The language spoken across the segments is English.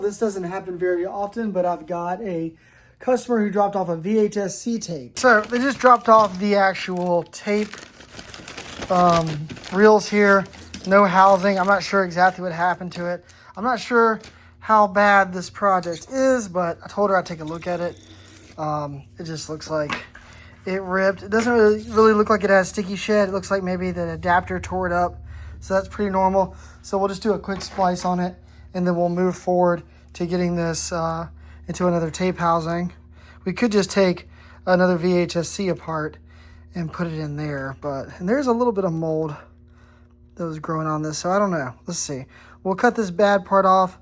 This doesn't happen very often, but I've got a customer who dropped off a vhs-c tape. So they just dropped off the actual tape reels here. No housing. I'm not sure exactly what happened to it. I'm not sure how bad this project is, but I told her I'd take a look at it. It just looks like it ripped. It doesn't really look like it has sticky shed. It looks like maybe the adapter tore it up. So that's pretty normal. So we'll just do a quick splice on it, and then we'll move forward to getting this into another tape housing. We could just take another vhs-c apart and put it in there, and there's a little bit of mold that was growing on this, so I don't know. Let's see. We'll cut this bad part off.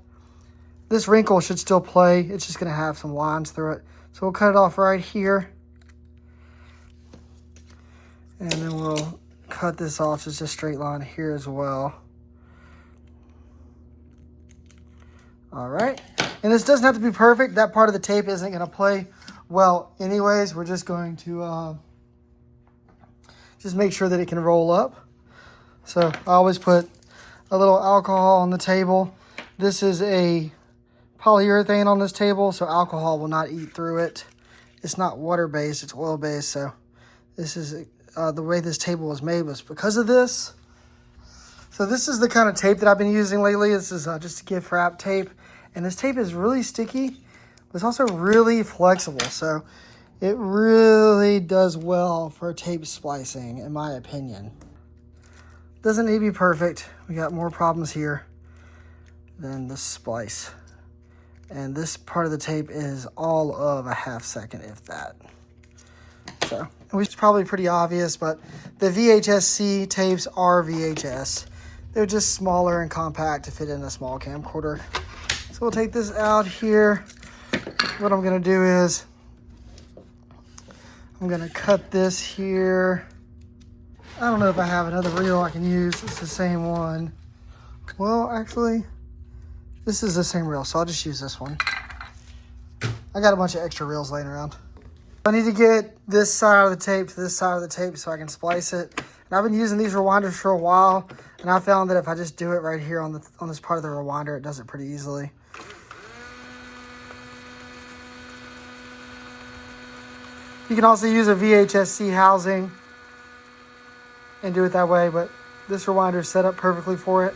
This wrinkle should still play. It's just gonna have some lines through it. So we'll cut it off right here. And then we'll cut this off just a straight line here as well. All right. And this doesn't have to be perfect. That part of the tape isn't gonna play well anyways. We're just going to just make sure that it can roll up. So I always put a little alcohol on the table. This is a polyurethane on this table, so alcohol will not eat through it. It's not water-based, it's oil-based, so this is the way this table was made was because of this. So this is the kind of tape that I've been using lately. This is just a gift wrap tape, and this tape is really sticky, but it's also really flexible, so it really does well for tape splicing, in my opinion. Doesn't need to be perfect. We got more problems here than the splice. And this part of the tape is all of a half second, if that. So, which is probably pretty obvious, but the vhs-c tapes are VHS. They're just smaller and compact to fit in a small camcorder. So we'll take this out here. What I'm gonna do is, I'm gonna cut this here. I don't know if I have another reel I can use. It's the same one. Well, actually, this is the same reel, so I'll just use this one. I got a bunch of extra reels laying around. I need to get this side of the tape to this side of the tape so I can splice it. And I've been using these rewinders for a while, and I found that if I just do it right here on this part of the rewinder, it does it pretty easily. You can also use a vhs-c housing and do it that way, but this rewinder is set up perfectly for it.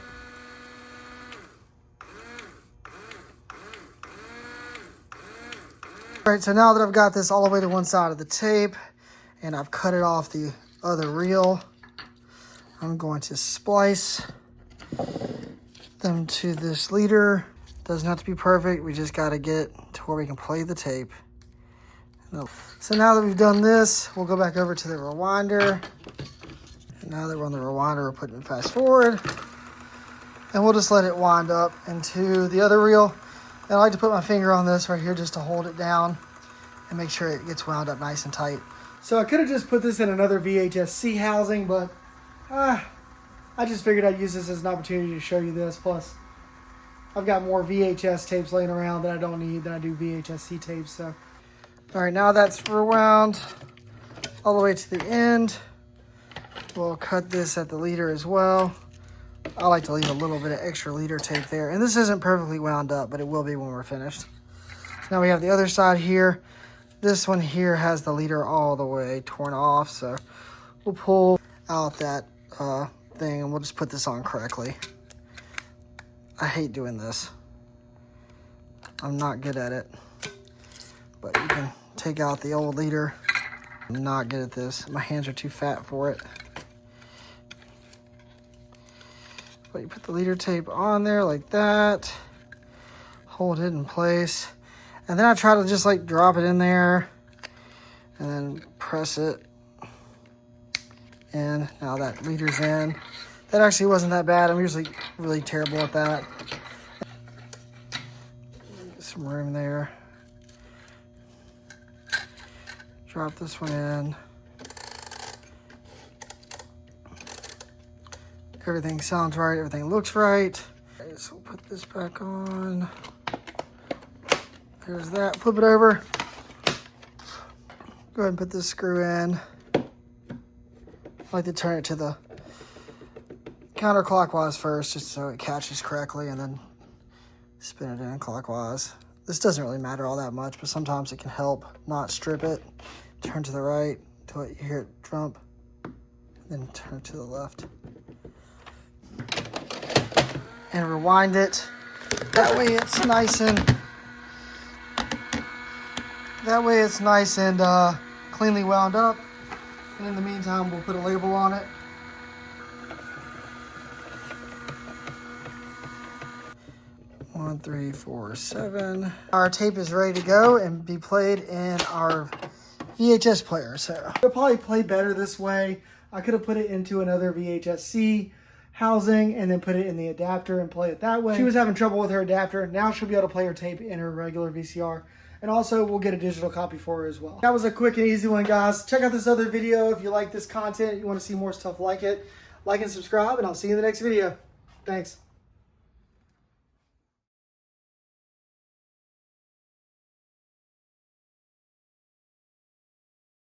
All right, so now that I've got this all the way to one side of the tape and I've cut it off the other reel, I'm going to splice them to this leader. Doesn't have to be perfect. We just got to get to where we can play the tape. So now that we've done this, we'll go back over to the rewinder. And now that we're on the rewinder, we're putting it fast forward. And we'll just let it wind up into the other reel. And I like to put my finger on this right here just to hold it down and make sure it gets wound up nice and tight. So I could have just put this in another vhs-c housing, but I just figured I'd use this as an opportunity to show you this. Plus, I've got more VHS tapes laying around that I don't need than I do vhs-c tapes. So, all right, now that's rewound all the way to the end. We'll cut this at the leader as well. I like to leave a little bit of extra leader tape there. And this isn't perfectly wound up, but it will be when we're finished. So now we have the other side here. This one here has the leader all the way torn off. So we'll pull out that thing and we'll just put this on correctly. I hate doing this. I'm not good at it. But you can take out the old leader. I'm not good at this. My hands are too fat for it. But you put the leader tape on there like that, hold it in place, and then I try to just like drop it in there and then press it in. Now that leader's in. That actually wasn't that bad. I'm usually really terrible at that. Get some room there. Drop this one in. Everything sounds right, everything looks right. Okay, so we'll put this back on. There's that, flip it over. Go ahead and put this screw in. I like to turn it to the counterclockwise first, just so it catches correctly, and then spin it in clockwise. This doesn't really matter all that much, but sometimes it can help not strip it. Turn to the right until you hear it jump, then turn to the left. And rewind it. That way it's nice and cleanly wound up. And in the meantime, we'll put a label on it. One, 3, 4, 7. Our tape is ready to go and be played in our VHS player. So it'll probably play better this way. I could have put it into another vhs-c housing and then put it in the adapter and play it that way. She was having trouble with her adapter. Now she'll be able to play her tape in her regular VCR. And also, we'll get a digital copy for her as well. That was a quick and easy one, guys. Check out this other video if you like this content, you want to see more stuff like it. Like and subscribe, and I'll see you in the next video. Thanks.